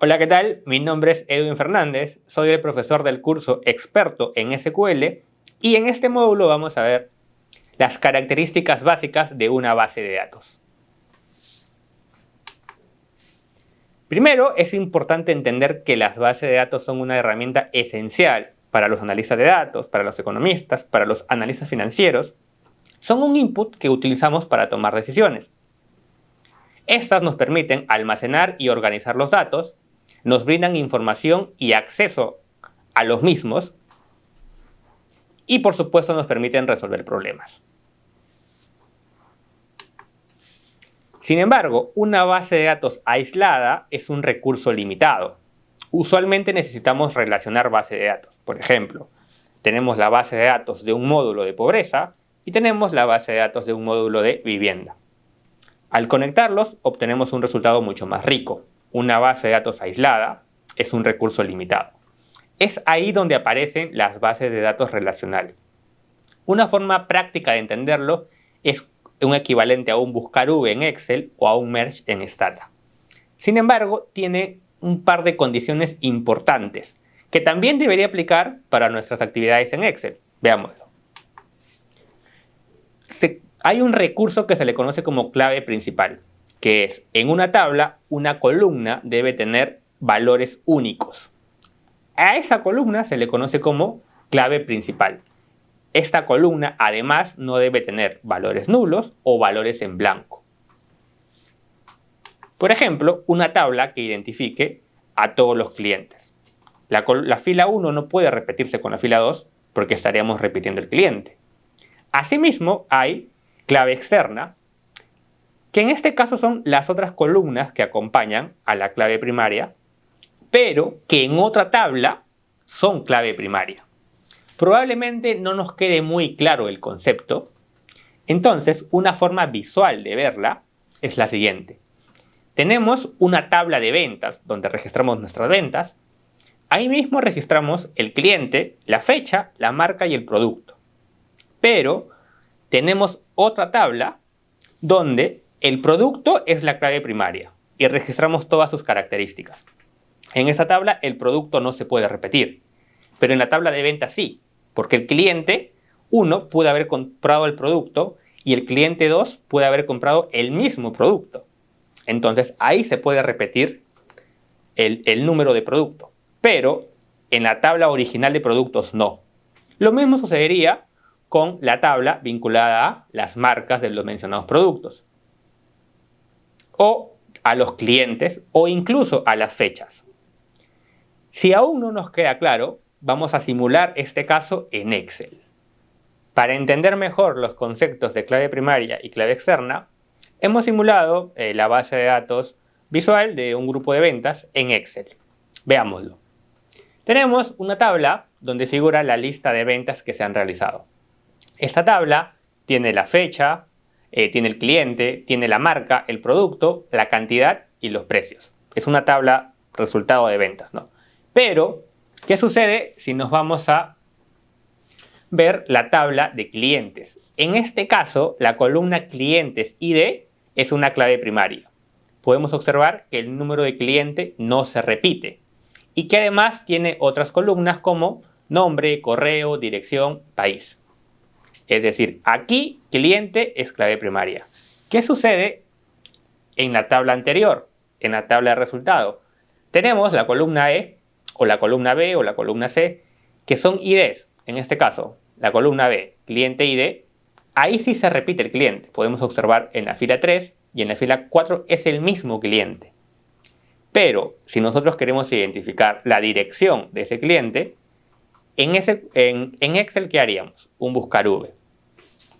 Hola, ¿qué tal? Mi nombre es Edwin Fernández, soy el profesor del curso Experto en SQL y en este módulo vamos a ver las características básicas de una base de datos. Primero, es importante entender que las bases de datos son una herramienta esencial para los analistas de datos, para los economistas, para los analistas financieros. Son un input que utilizamos para tomar decisiones. Estas nos permiten almacenar y organizar los datos, nos brindan información y acceso a los mismos y por supuesto nos permiten resolver problemas. Sin embargo, una base de datos aislada es un recurso limitado. Usualmente necesitamos relacionar bases de datos. Por ejemplo, tenemos la base de datos de un módulo de pobreza y tenemos la base de datos de un módulo de vivienda. Al conectarlos, obtenemos un resultado mucho más rico. Una base de datos aislada es un recurso limitado. Es ahí donde aparecen las bases de datos relacionales. Una forma práctica de entenderlo es un equivalente a un buscar V en Excel o a un merge en Stata. Sin embargo, tiene un par de condiciones importantes que también debería aplicar para nuestras actividades en Excel. Veámoslo. Hay un recurso que se le conoce como clave principal, que es, en una tabla, una columna debe tener valores únicos. A esa columna se le conoce como clave principal. Esta columna, además, no debe tener valores nulos o valores en blanco. Por ejemplo, una tabla que identifique a todos los clientes. La fila 1 no puede repetirse con la fila 2 porque estaríamos repitiendo el cliente. Asimismo, hay clave externa, que en este caso son las otras columnas que acompañan a la clave primaria, pero que en otra tabla son clave primaria. Probablemente no nos quede muy claro el concepto, entonces una forma visual de verla es la siguiente. Tenemos una tabla de ventas donde registramos nuestras ventas. Ahí mismo registramos el cliente, la fecha, la marca y el producto. Pero tenemos otra tabla donde el producto es la clave primaria y registramos todas sus características. En esa tabla el producto no se puede repetir, pero en la tabla de ventas sí, porque el cliente 1 puede haber comprado el producto y el cliente 2 puede haber comprado el mismo producto. Entonces ahí se puede repetir el número de producto, pero en la tabla original de productos no. Lo mismo sucedería con la tabla vinculada a las marcas de los mencionados productos, o a los clientes, o incluso a las fechas. Si aún no nos queda claro, vamos a simular este caso en Excel. Para entender mejor los conceptos de clave primaria y clave externa, hemos simulado la base de datos visual de un grupo de ventas en Excel. Veámoslo. Tenemos una tabla donde figura la lista de ventas que se han realizado. Esta tabla tiene la fecha, tiene el cliente, tiene la marca, el producto, la cantidad y los precios. Es una tabla resultado de ventas, ¿no? Pero, ¿qué sucede si nos vamos a ver la tabla de clientes? En este caso, la columna clientes ID es una clave primaria. Podemos observar que el número de cliente no se repite y que además tiene otras columnas como nombre, correo, dirección, país. Es decir, aquí cliente es clave primaria. ¿Qué sucede en la tabla anterior? En la tabla de resultado. Tenemos la columna E, o la columna B, o la columna C, que son IDs. En este caso, la columna B, cliente ID, ahí sí se repite el cliente. Podemos observar en la fila 3 y en la fila 4 es el mismo cliente. Pero si nosotros queremos identificar la dirección de ese cliente, en Excel, ¿qué haríamos? Un buscar V.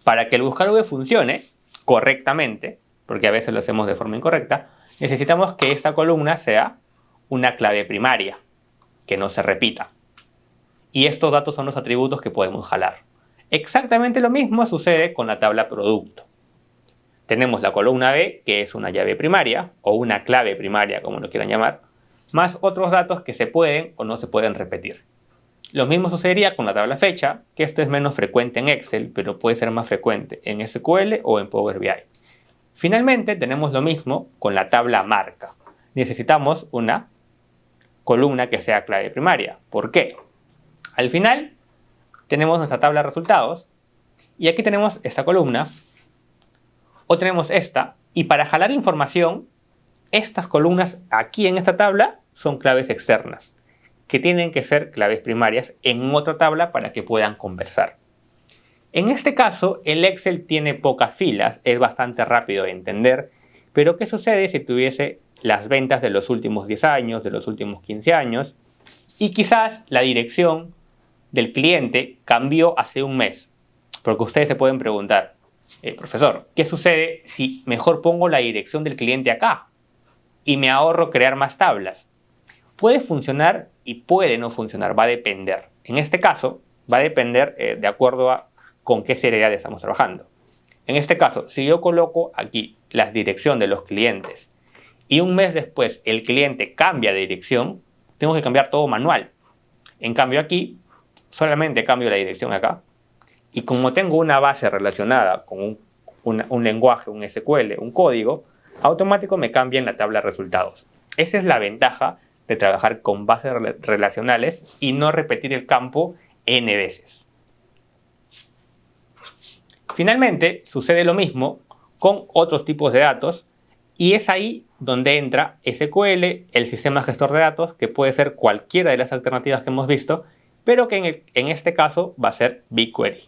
Para que el buscar V funcione correctamente, porque a veces lo hacemos de forma incorrecta, necesitamos que esta columna sea una clave primaria, que no se repita. Y estos datos son los atributos que podemos jalar. Exactamente lo mismo sucede con la tabla producto. Tenemos la columna B, que es una llave primaria, o una clave primaria, como lo quieran llamar, más otros datos que se pueden o no se pueden repetir. Lo mismo sucedería con la tabla fecha, que esto es menos frecuente en Excel, pero puede ser más frecuente en SQL o en Power BI. Finalmente, tenemos lo mismo con la tabla marca. Necesitamos una columna que sea clave primaria. ¿Por qué? Al final tenemos nuestra tabla de resultados y aquí tenemos esta columna o tenemos esta, y para jalar información, estas columnas aquí en esta tabla son claves externas, que tienen que ser claves primarias en otra tabla para que puedan conversar. En este caso, el Excel tiene pocas filas, es bastante rápido de entender, pero ¿qué sucede si tuviese las ventas de los últimos 10 años, de los últimos 15 años, y quizás la dirección del cliente cambió hace un mes? Porque ustedes se pueden preguntar, profesor, ¿qué sucede si mejor pongo la dirección del cliente acá y me ahorro crear más tablas? Puede funcionar y puede no funcionar, va a depender. En este caso, va a depender de acuerdo a con qué seriedad estamos trabajando. En este caso, si yo coloco aquí la dirección de los clientes y un mes después el cliente cambia de dirección, tengo que cambiar todo manual. En cambio aquí, solamente cambio la dirección acá. Y como tengo una base relacionada con un lenguaje, un SQL, un código, automático me cambia en la tabla de resultados. Esa es la ventaja de trabajar con bases relacionales y no repetir el campo n veces. Finalmente, sucede lo mismo con otros tipos de datos y es ahí donde entra SQL, el sistema gestor de datos, que puede ser cualquiera de las alternativas que hemos visto, pero que en este caso va a ser BigQuery.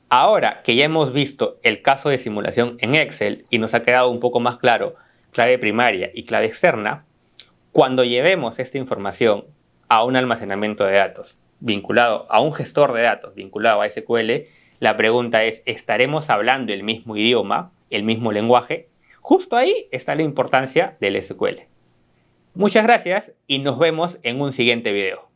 Ahora que ya hemos visto el caso de simulación en Excel y nos ha quedado un poco más claro clave primaria y clave externa, cuando llevemos esta información a un almacenamiento de datos vinculado a un gestor de datos vinculado a SQL, la pregunta es, ¿estaremos hablando el mismo idioma, el mismo lenguaje? Justo ahí está la importancia del SQL. Muchas gracias y nos vemos en un siguiente video.